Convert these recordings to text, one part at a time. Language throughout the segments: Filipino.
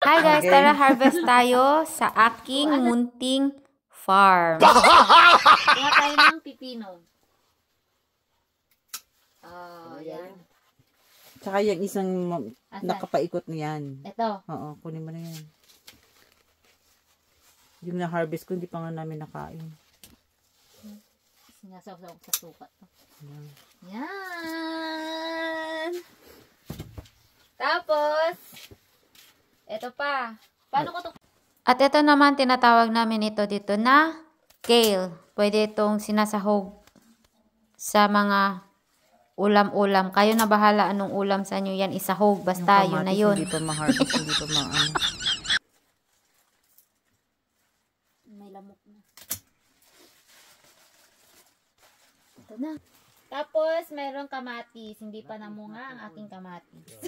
Hi guys, tara harvest tayo sa aking munting farm. Kuha tayo ng pipino. Yan. Tsaka yung isang nakapaikot na yan. Ito. Oo, kunin mo na yan. Yung na-harvest ko, hindi pa nga namin nakain. Sinasaw-saw sa suka to. Yan. Tapos, ito pa. Paano ko to? At ito naman, tinatawag namin ito dito na kale. Pwede itong sinasahog sa mga ulam-ulam. Kayo na bahala anong ulam sa inyo yan isahog. Basta yun na yun. Hindi pa ma-harvest, hindi pa ma-ano. May lamok na. Ito na. Tapos, mayroong kamatis. Hindi pa namunga ang aking kamatis.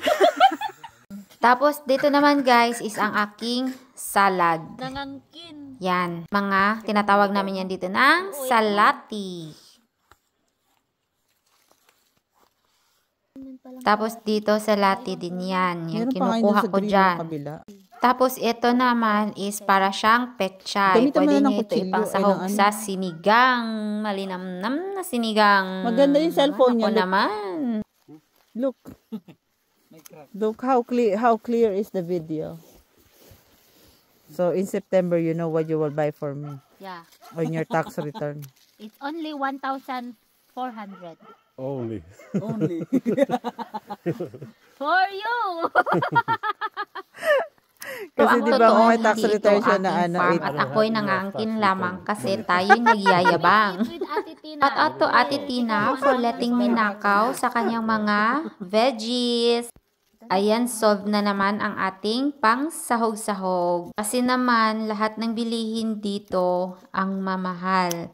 Tapos, dito naman guys is ang aking salad. Nangangkin. Yan. Mga tinatawag namin yan dito ng salati. Tapos dito salati din yan. Yan kinukuha ko dyan. Tapos ito naman is para siyang pechay. Pwede nyo ito ipasahog sa sinigang. Malinamnam na sinigang. Maganda yung cellphone niya. Ako naman. Look. Look how clear is the video. So in September, you know what you will buy for me. Yeah. On your tax return. It's only 1,400. Only. For you! Kasi di ba kung may tax hindi return ito siya na aking ano. farm at ako'y nangangkin lamang kasi tayo'y nagyayabang. At ato Ate Tina for letting me nakaw sa kanyang mga veggies. Ayan, solved na naman ang ating pang sahog-sahog. Kasi naman, lahat ng bilihin dito ang mamahal.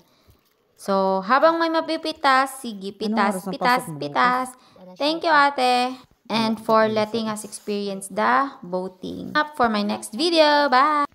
So, habang may mapipitas, sige, pitas, pitas, pitas. Thank you, ate. And for letting us experience the boating. Up for my next video. Bye!